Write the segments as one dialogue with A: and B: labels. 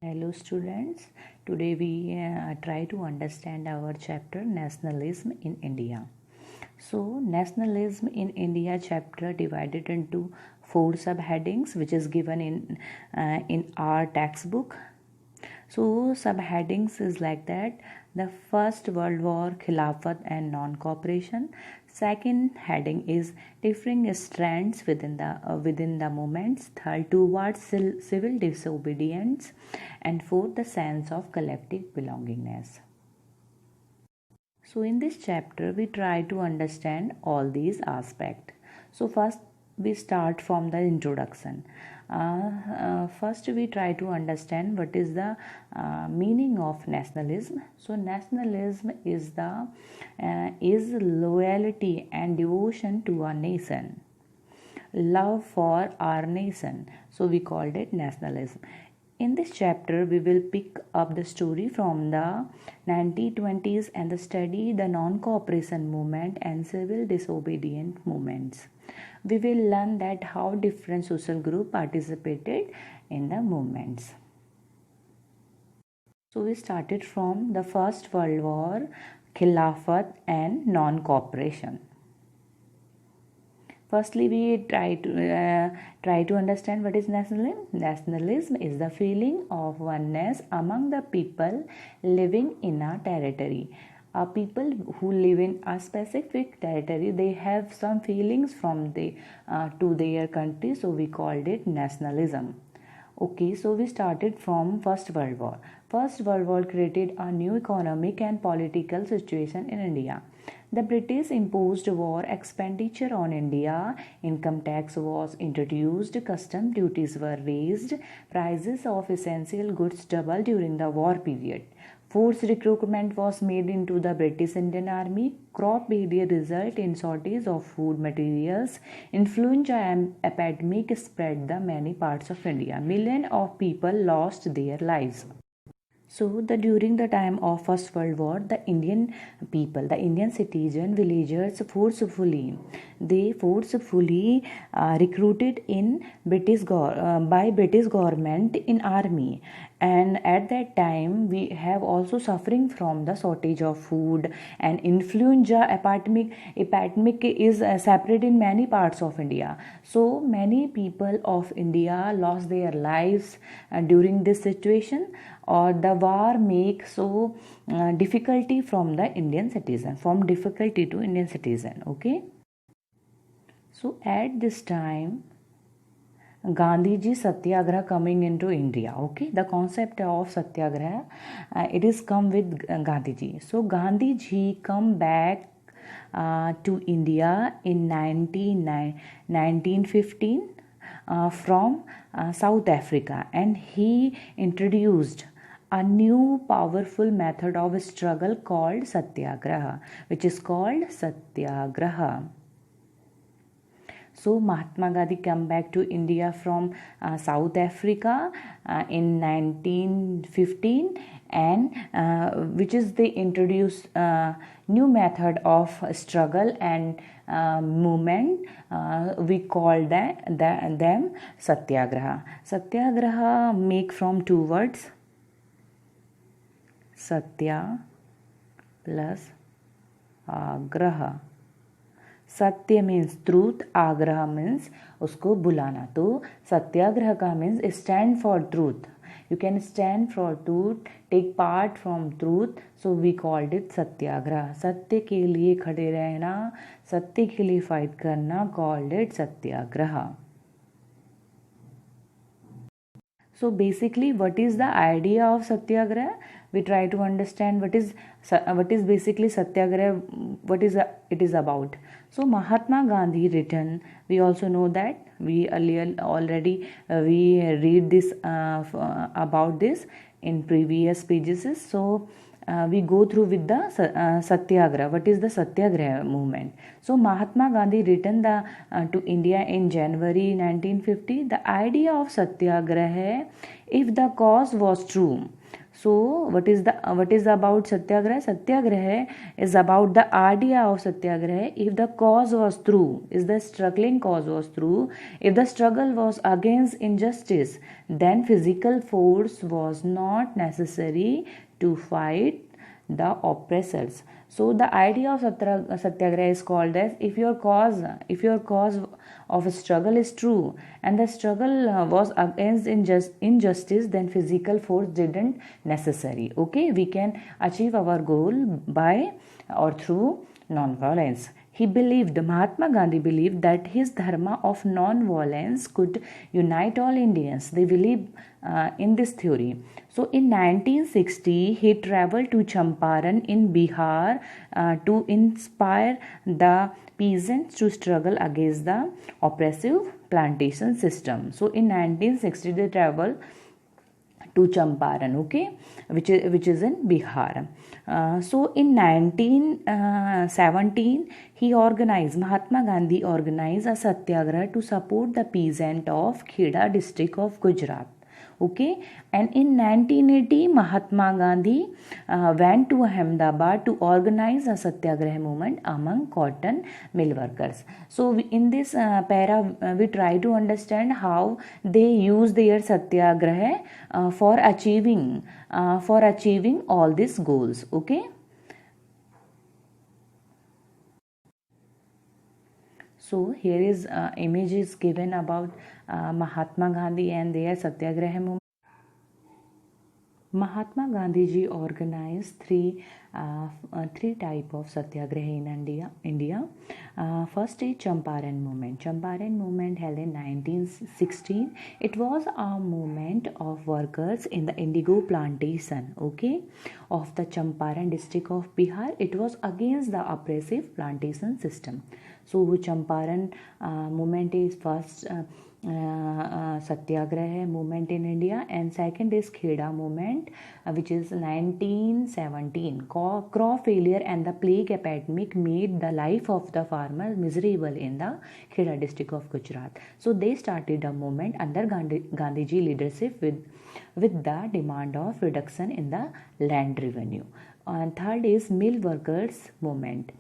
A: Hello students, today we try to understand our chapter Nationalism in India. So Nationalism in India chapter divided into four subheadings which is given in our textbook. So subheadings is like that: the First World War, Khilafat and non-cooperation. Second heading is differing strands within the movements. Third, towards civil disobedience, and fourth, the sense of collective belongingness. So in this chapter we try to understand all these aspects. So first we start from the introduction. First we try to understand what is the meaning of nationalism. So nationalism is loyalty and devotion to a nation, love for our nation. So we called it nationalism. In this chapter, we will pick up the story from the 1920s and study the non-cooperation movement and civil disobedience movements. We will learn that how different social groups participated in the movements. So we started from the First World War, Khilafat and non-cooperation. Firstly, we try to understand what is nationalism. Nationalism is the feeling of oneness among the people living in a territory. People who live in a specific territory, they have some feelings from to their country, so we called it nationalism. Okay, so we started from First World War. First World War created a new economic and political situation in India. The British imposed war expenditure on India. Income tax was introduced, custom duties were raised, prices of essential goods doubled during the war period. Forced recruitment was made into the British Indian Army. Crop failure resulted in shortage of food materials. Influenza epidemic spread the many parts of India. Millions of people lost their lives. So during the time of First World War, the Indian people, the Indian citizen, villagers they forcefully recruited in by British government in army, and at that time we have also suffering from the shortage of food, and influenza epidemic is separate in many parts of India. So many people of India lost their lives during this situation, or the war make so difficulty from the Indian citizen, from difficulty to Indian citizen. Okay, so at this time Gandhiji Satyagraha coming into India. Okay, the concept of Satyagraha, it is come with Gandhiji. So Gandhiji come back to India in 1915 from South Africa, and he introduced a new powerful method of struggle called Satyagraha, which is called Satyagraha. So Mahatma Gandhi come back to India from South Africa in 1915, and which is they introduce new method of struggle and movement. We call them Satyagraha. Satyagraha make from two words, Satya plus Agraha. सत्य means truth, आग्रह means उसको बुलाना. तो सत्याग्रह का means stand for truth. You can stand for truth, take part from truth, so we called it Satyagraha. सत्य के लिए खड़े रहना, सत्य के लिए फाइट करना, called it Satyagraha. So basically, what is the idea of Satyagraha? We try to understand what is basically Satyagraha, what is it is about. So Mahatma Gandhi written. We also know that we earlier already we read this about this in previous pages. So we go through with the Satyagraha. What is the Satyagraha movement? So Mahatma Gandhi returned to India in January 1950. The idea of Satyagraha, if the cause was true. So what is about satyagraha? Satyagraha is about the idea of satyagraha. If the cause was true, if the struggling cause was true, if the struggle was against injustice, then physical force was not necessary to fight the oppressors. So the idea of satyagraha is called as, if your cause of a struggle is true and the struggle was against injustice, then physical force didn't necessary. Okay, we can achieve our goal by or through non-violence. Mahatma Gandhi believed that his dharma of non-violence could unite all Indians. They believe in this theory. So in 1960, he traveled to Champaran in Bihar to inspire the peasants to struggle against the oppressive plantation system. So in 1960, they traveled to Champaran, okay, which is in Bihar. So in 1917, Mahatma Gandhi organized a satyagraha to support the peasant of Kheda district of Gujarat. Okay, and in 1980, Mahatma Gandhi went to Ahmedabad to organize a satyagraha movement among cotton mill workers. So in this we try to understand how they use their satyagraha for achieving all these goals. Okay. So here is images given about Mahatma Gandhi and their satyagraha movement. Mahatma Gandhi ji organized three type of satyagraha in India. First is Champaran movement. Champaran movement held in 1916. It was a movement of workers in the indigo plantation, okay, of the Champaran district of Bihar. It was against the oppressive plantation system. So Champaran movement is first satyagraha movement in India, and second is Kheda movement, which is 1917. Crop failure and the plague epidemic made the life of the farmers miserable in the Kheda district of Gujarat. So they started a movement under Gandhiji leadership with the demand of reduction in the land revenue. And third is mill workers movement.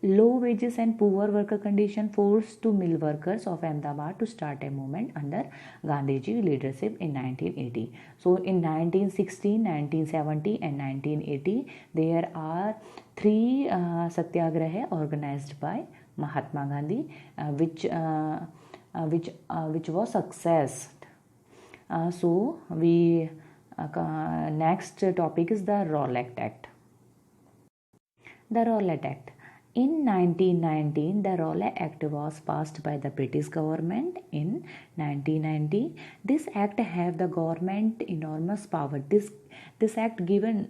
A: Low wages and poor worker condition forced to mill workers of Ahmedabad to start a movement under Gandhiji leadership in 1980. So in 1916, 1970 and 1980, there are three satyagraha organized by Mahatma Gandhi, which was success. So we next topic is the Rowlatt Act. The Rowlatt Act. In 1919, the Rowlatt Act was passed by the British government. In 1990, this act have the government enormous power. This act gave the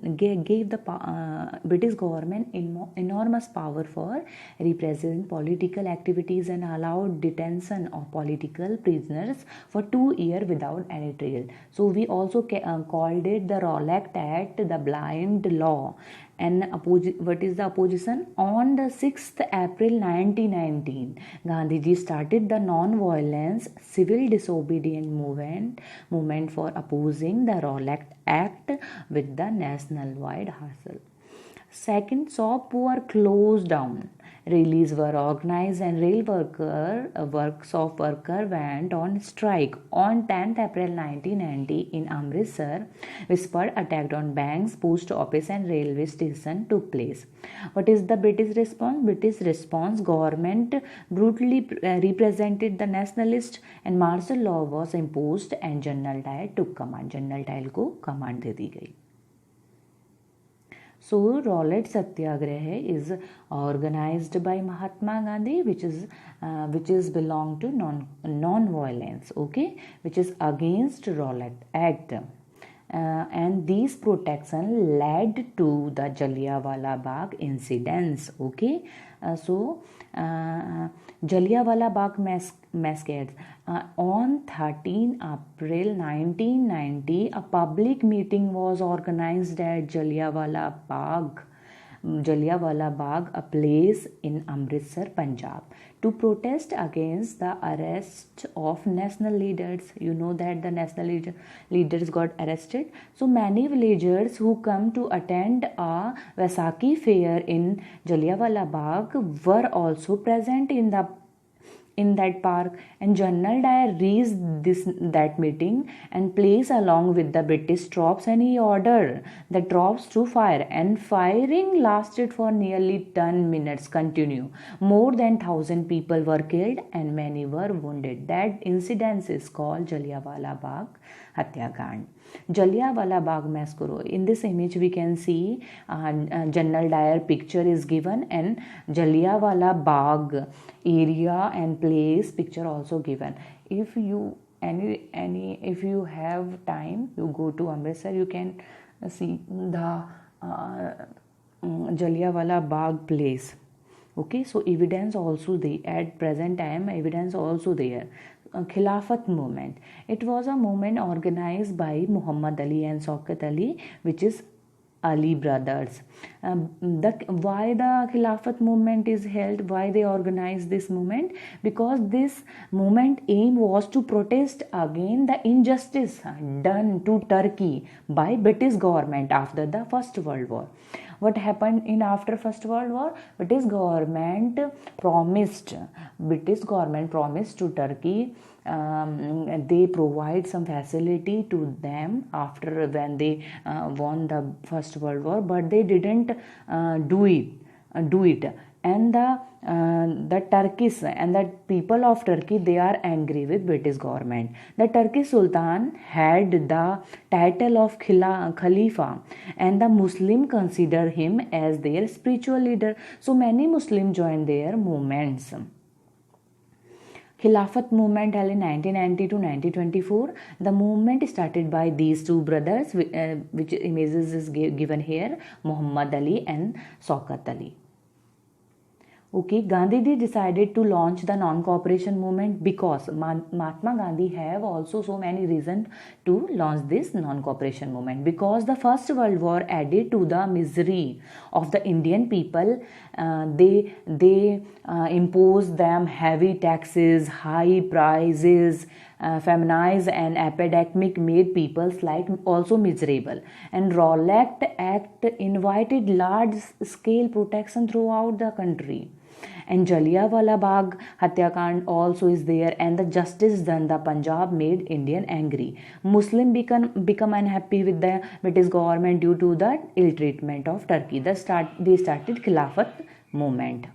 A: British government enormous power for repressing political activities and allowed detention of political prisoners for 2 years without any trial. So we also called it the Rowlatt Act, the blind law. And what is the opposition? On the 6th April 1919, Gandhiji started the non-violence civil disobedience movement for opposing the Rowlatt Act with the national-wide hustle. Second, shop were closed down. Rallies were organized and workshop worker went on strike. On 10th April 1990 in Amritsar, whispered attack on banks, post office and railway station took place. What is the British response? British response, government brutally represented the nationalist and martial law was imposed and General Dyer took command. General Dyer को command दे दी गई. So Rowlatt Satyagraha is organized by Mahatma Gandhi, which is belong to non-violence, okay, which is against Rowlatt Act. And these protection led to the Jallianwala Bagh incidents, okay. Jallianwala Bagh massacre. On 13 April 1990, a public meeting was organized at Jallianwala Bagh Jallianwala Bagh, a place in Amritsar, Punjab, to protest against the arrest of national leaders. You know that the leaders got arrested. So many villagers who come to attend a Vaisakhi fair in Jallianwala Bagh were also present in that park, and General Dyer reached that meeting and place along with the British troops, and he ordered the troops to fire, and firing lasted for nearly 10 minutes continue. More than 1,000 people were killed and many were wounded. That incident is called Jallianwala Bagh Hatyakand. Jallianwala Bagh Massacre. In this image we can see General Dyer picture is given, and Jallianwala Bagh area and place picture also given. If you if you have time, you go to Amritsar, you can see the Jallianwala Bagh place. Okay, so evidence also there at present time, evidence also there. Khilafat movement. It was a movement organized by Muhammad Ali and Shaukat Ali, which is Ali brothers. Why the Khilafat movement is held? Why they organized this movement? Because this movement aim was to protest against the injustice done to Turkey by British government after the First World War. What happened in after First World War? British government promised to Turkey, they provide some facility to them after when they won the First World War, but they didn't do it. And the Turkish and the people of Turkey, they are angry with British government. The Turkish Sultan had the title of Khalifa, and the Muslim consider him as their spiritual leader. So many Muslims joined their movements. Khilafat movement held in 1990 to 1924. The movement started by these two brothers, which images is given here, Muhammad Ali and Shaukat Ali. Okay, Gandhiji decided to launch the non-cooperation movement because Mahatma Gandhi have also so many reasons to launch this non-cooperation movement. Because the First World War added to the misery of the Indian people. They imposed them heavy taxes, high prices, famines and epidemic made people's life also miserable. And Rowlatt Act invited large-scale protection throughout the country. And Jallianwala Bagh Hatyakand also is there, and the justice done the Punjab made Indian angry. Muslim become unhappy with the British government due to the ill treatment of Turkey. They started Khilafat movement.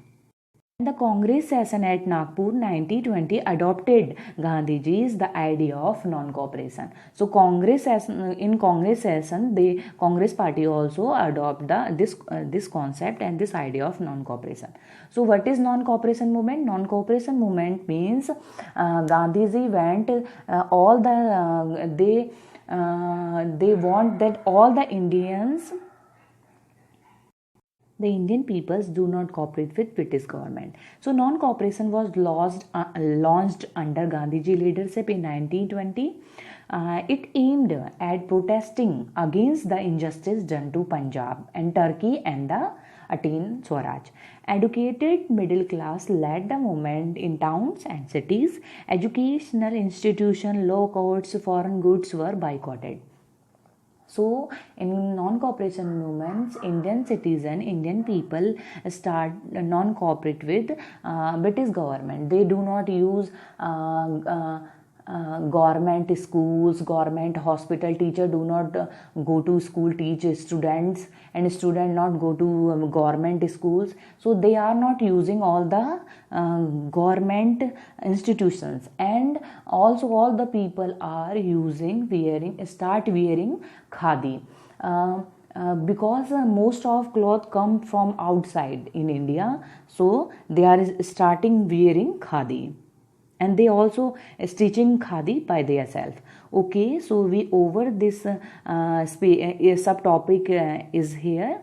A: The Congress session at Nagpur 1920 adopted Gandhiji's the idea of non-cooperation. So in Congress session, the Congress party also adopt this concept and this idea of non-cooperation. So what is non-cooperation movement? Non-cooperation movement means Gandhiji went they want that all the Indian peoples do not cooperate with British government. So non-cooperation was launched under Gandhiji leadership in 1920. It aimed at protesting against the injustice done to Punjab and Turkey and the attain Swaraj. Educated middle class led the movement in towns and cities. Educational institutions, law courts, foreign goods were boycotted. So, in non-cooperation movements, Indian people start non-cooperate with British government. They do not use government schools, government hospital. Teacher do not go to school teach students, and student not go to government schools. So they are not using all the government institutions, and also all the people are start wearing khadi. Because most of cloth come from outside in India, so they are starting wearing khadi. And they also stitching khadi by themselves. Okay, so we over this subtopic is here.